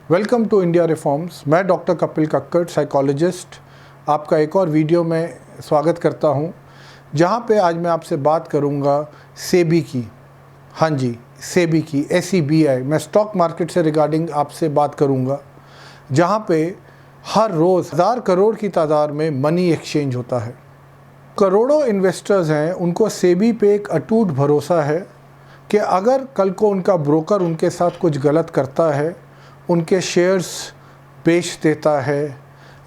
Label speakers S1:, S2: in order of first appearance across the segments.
S1: Welcome to India reforms. मैं doctor Kapil Kakkar, psychologist, आपका एक और वीडियो में स्वागत करता हूं, जहां पे आज मैं आपसे बात करूंगा सेबी की। हाँ जी, सेबी की, SEBI। मैं स्टॉक मार्केट से रिगार्डिंग आपसे बात करूंगा, जहां पे हर रोज़ 1000 करोड़ की तादाद में मनी एक्सचेंज होता है। करोड़ों इन्वेस्टर्स हैं, उनको सेबी पे एक अटूट भरोसा है कि अगर कल को उनका ब्रोकर उनके साथ कुछ गलत करता है, उनके शेयर्स बेच देता है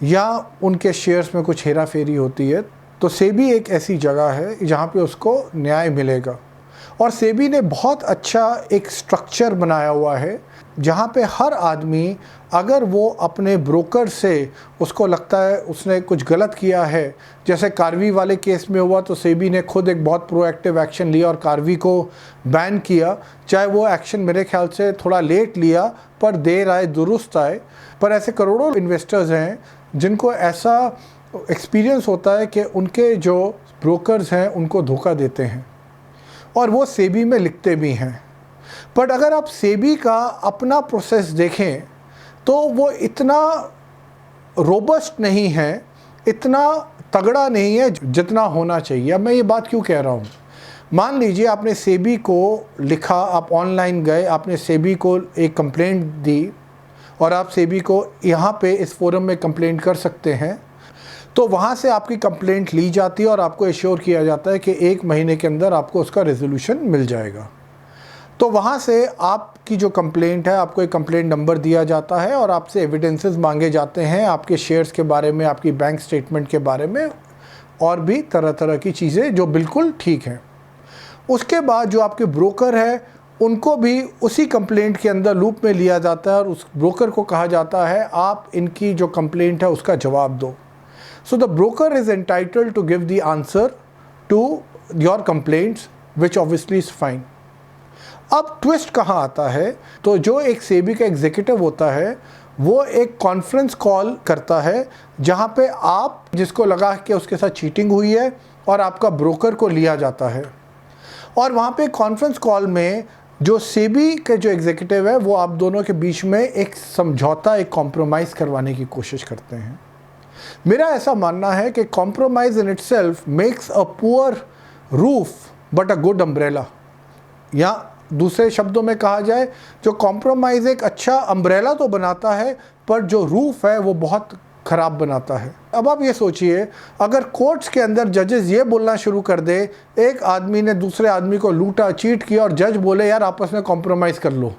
S1: या उनके शेयर्स में कुछ हेरा फेरी होती है, तो सेबी एक ऐसी जगह है जहाँ पे उसको न्याय मिलेगा। और सेबी ने बहुत अच्छा एक स्ट्रक्चर बनाया हुआ है, जहाँ पे हर आदमी, अगर वो अपने ब्रोकर से उसको लगता है उसने कुछ गलत किया है, जैसे कार्वी वाले केस में हुआ, तो सेबी ने खुद एक बहुत प्रोएक्टिव एक्शन लिया और कार्वी को बैन किया। चाहे वो एक्शन मेरे ख्याल से थोड़ा लेट लिया, पर देर आए दुरुस्त आए। पर ऐसे करोड़ों इन्वेस्टर्स हैं जिनको ऐसा एक्सपीरियंस होता है कि उनके जो ब्रोकर्स हैं उनको धोखा देते हैं, और वो सेबी में लिखते भी हैं। बट अगर आप सेबी का अपना प्रोसेस देखें तो वो इतना रोबस्ट नहीं है, इतना तगड़ा नहीं है जितना होना चाहिए। अब मैं ये बात क्यों कह रहा हूँ? मान लीजिए आपने सेबी को लिखा, आप ऑनलाइन गए, आपने सेबी को एक कंप्लेंट दी और आप सेबी को यहाँ पे इस फोरम में कंप्लेंट कर सकते हैं, तो वहाँ से आपकी कंप्लेंट ली जाती है और आपको एश्योर किया जाता है कि 1 महीने के अंदर आपको उसका रेजोल्यूशन मिल जाएगा। तो वहाँ से आपकी जो कंप्लेंट है, आपको एक कंप्लेंट नंबर दिया जाता है और आपसे एविडेंसेस मांगे जाते हैं आपके शेयर्स के बारे में, आपकी बैंक स्टेटमेंट के बारे में, और भी तरह तरह की चीज़ें जो बिल्कुल ठीक हैं। उसके बाद जो आपके ब्रोकर है, उनको भी उसी कंप्लेंट के अंदर लूप में लिया जाता है और उस ब्रोकर को कहा जाता है आप इनकी जो कंप्लेंट है उसका जवाब दो। So the broker is entitled to give the answer to your complaints, which obviously is fine. अब ट्विस्ट कहाँ आता है? तो जो एक सेबी का एग्जीक्यूटिव होता है, वो एक कॉन्फ्रेंस कॉल करता है जहाँ पे आप, जिसको लगा कि उसके साथ चीटिंग हुई है, और आपका ब्रोकर को लिया जाता है। और वहाँ पे कॉन्फ्रेंस कॉल में जो सेबी के जो एग्जीक्यूटिव है, वो आप दोनों के बीच में एक समझौता, एक कॉम्प्रोमाइज़ करवाने की कोशिश करते हैं। मेरा ऐसा मानना है कि compromise in itself makes a poor roof but a good umbrella. या दूसरे शब्दों में कहा जाए, जो कॉम्प्रोमाइज़ एक अच्छा अम्ब्रेला तो बनाता है, पर जो रूफ है वो बहुत ख़राब बनाता है। अब आप ये सोचिए, अगर कोर्ट्स के अंदर जजेस ये बोलना शुरू कर दे, एक आदमी ने दूसरे आदमी को लूटा, चीट किया, और जज बोले यार आपस में कॉम्प्रोमाइज़ कर लो,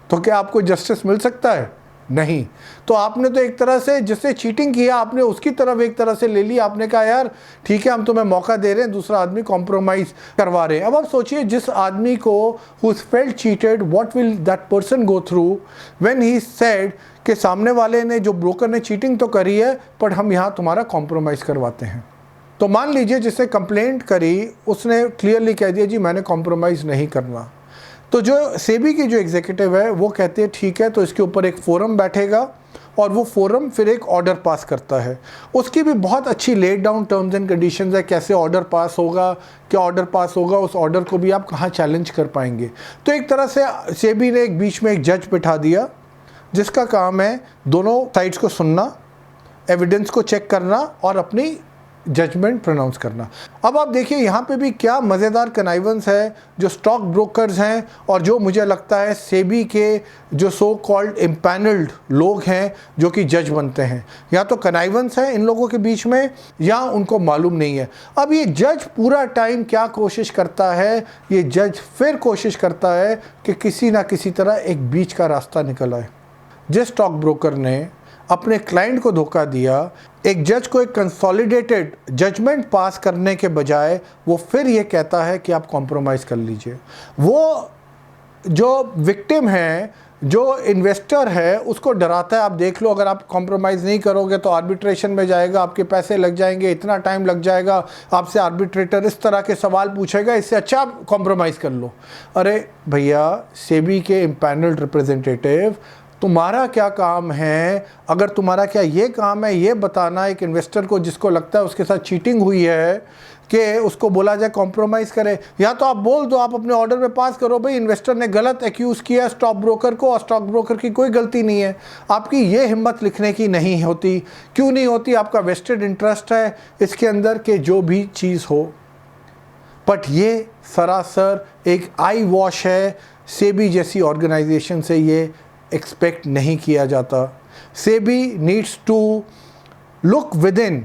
S1: तो क्या आपको जस्टिस मिल सकता है? नहीं। तो आपने तो एक तरह से, जिससे चीटिंग किया, आपने उसकी तरफ एक तरह से ले ली। आपने कहा यार ठीक है, हम तुम्हें मौका दे रहे हैं, दूसरा आदमी कॉम्प्रोमाइज़ करवा रहे हैं। अब आप सोचिए, जिस आदमी को who felt cheated, what will that person go through when he said कि सामने वाले ने, जो ब्रोकर ने, चीटिंग तो करी है, पर हम यहाँ तुम्हारा कॉम्प्रोमाइज़ करवाते हैं। तो मान लीजिए जिसने कंप्लेंट करी, उसने क्लियरली कह दिया जी मैंने कॉम्प्रोमाइज़ नहीं करना। तो जो सेबी की जो एग्जीक्यूटिव है वो कहती है ठीक है, तो इसके ऊपर एक फोरम बैठेगा और वो फोरम फिर एक ऑर्डर पास करता है। उसकी भी बहुत अच्छी laid down terms and conditions है, कैसे ऑर्डर पास होगा, क्या ऑर्डर पास होगा, उस ऑर्डर को भी आप कहाँ चैलेंज कर पाएंगे। तो एक तरह से सेबी ने एक बीच में एक जज बिठा दिया, जिसका काम है दोनों साइड्स को सुनना, एविडेंस को चेक करना और अपनी जजमेंट प्रोनाउंस करना। अब आप देखिए यहाँ पे भी क्या मज़ेदार कनाइवेंस है। जो स्टॉक ब्रोकर्स हैं और जो मुझे लगता है सेबी के जो सो कॉल्ड इम्पैनल्ड लोग हैं जो कि जज बनते हैं, या तो कनाइवेंस है इन लोगों के बीच में या उनको मालूम नहीं है। अब ये जज पूरा टाइम क्या कोशिश करता है, ये जज फिर कोशिश करता है कि किसी ना किसी तरह एक बीच का रास्ता निकल आए। जिस स्टॉक ब्रोकर ने अपने क्लाइंट को धोखा दिया, एक जज को एक कंसोलिडेटेड जजमेंट पास करने के बजाय वो फिर ये कहता है कि आप कॉम्प्रोमाइज़ कर लीजिए। वो जो विक्टिम है, जो इन्वेस्टर है, उसको डराता है, आप देख लो अगर आप कॉम्प्रोमाइज़ नहीं करोगे तो आर्बिट्रेशन में जाएगा, आपके पैसे लग जाएंगे, इतना टाइम लग जाएगा, आपसे आर्बिट्रेटर इस तरह के सवाल पूछेगा, इससे अच्छा आप कॉम्प्रोमाइज़ कर लो। अरे भैया, सेबी के इम्पैनल्ड रिप्रेजेंटेटिव, तुम्हारा क्या काम है? अगर तुम्हारा क्या ये काम है ये बताना एक इन्वेस्टर को जिसको लगता है उसके साथ चीटिंग हुई है कि उसको बोला जाए कॉम्प्रोमाइज़ करे, या तो आप बोल दो, आप अपने ऑर्डर में पास करो भाई इन्वेस्टर ने गलत एक्यूज़ किया स्टॉक ब्रोकर को और स्टॉक ब्रोकर की कोई गलती नहीं है। आपकी ये हिम्मत लिखने की नहीं होती। क्यों नहीं होती? आपका वेस्टेड इंटरेस्ट है इसके अंदर कि जो भी चीज़ हो। बट ये सरासर एक आई वॉश है। सेबी जैसी ऑर्गेनाइजेशन से ये एक्सपेक्ट नहीं किया जाता। SEBI needs to look within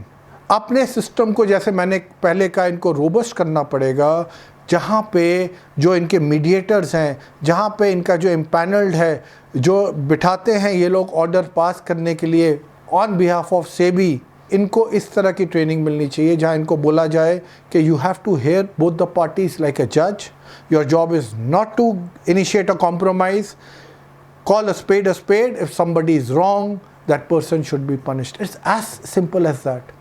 S1: अपने सिस्टम को, जैसे मैंने पहले कहा, इनको रोबस्ट करना पड़ेगा, जहाँ पे जो इनके मीडिएटर्स हैं, जहाँ पे इनका जो एम्पैनल्ड है, जो बिठाते हैं ये लोग ऑर्डर पास करने के लिए ऑन बिहाफ ऑफ सेबी, इनको इस तरह की ट्रेनिंग मिलनी चाहिए जहाँ इनको बोला जाए कि you have to hear both the parties like a जज, your job is not to initiate a compromise, call a spade, if somebody is wrong, that person should be punished. It's as simple as that.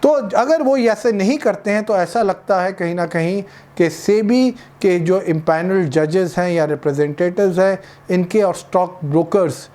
S1: तो अगर वो ऐसे नहीं करते हैं तो ऐसा लगता है कहीं ना कहीं कि सेबी के जो इम्पैनल्ड जजेस हैं या रिप्रेजेंटेटिव्स हैं, इनके और स्टॉक ब्रोकर्स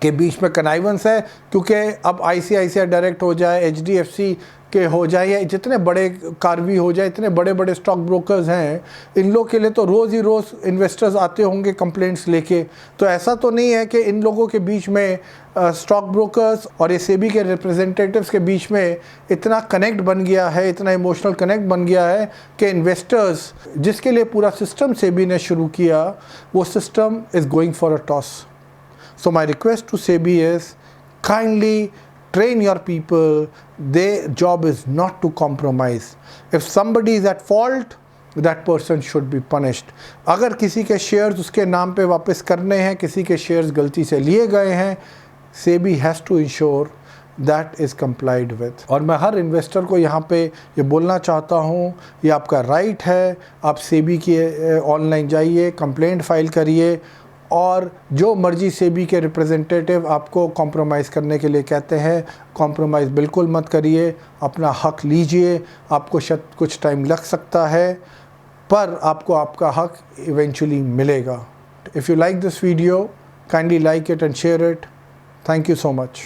S1: के बीच में कनाइवेंस है, क्योंकि अब ICICI डायरेक्ट हो जाए, HDFC के हो जाए, या जितने बड़े कार्वी हो जाए, इतने बड़े बड़े स्टॉक ब्रोकर्स हैं, इन लोग के लिए तो रोज़ ही रोज़ इन्वेस्टर्स आते होंगे कंप्लेंट्स लेके। तो ऐसा तो नहीं है कि इन लोगों के बीच में स्टॉक ब्रोकर्स और ये सेबी के रिप्रेजेंटेटिव्स के बीच में इतना कनेक्ट बन गया है, इतना इमोशनल कनेक्ट बन गया है कि इन्वेस्टर्स, जिसके लिए पूरा सिस्टम सेबी ने शुरू किया, वो system is going for a toss. So my request to SEBI is kindly train your people. Their job is not to compromise. If somebody is at fault, that person should be punished. अगर किसी के shares उसके नाम पे वापस करने हैं, किसी के शेयर्स गलती से लिए गए हैं, SEBI has to ensure that is complied with. और मैं हर इन्वेस्टर को यहाँ पे ये बोलना चाहता हूँ, ये आपका राइट है, आप SEBI की ऑनलाइन जाइए, कंप्लेंट फाइल करिए, और जो मर्जी सेबी के रिप्रेजेंटेटिव आपको कॉम्प्रोमाइज़ करने के लिए कहते हैं, कॉम्प्रोमाइज़ बिल्कुल मत करिए, अपना हक़ लीजिए। आपको शायद कुछ टाइम लग सकता है, पर आपको आपका हक़ इवेंचुअली मिलेगा। If you like this video, kindly like it and share it. Thank you so much.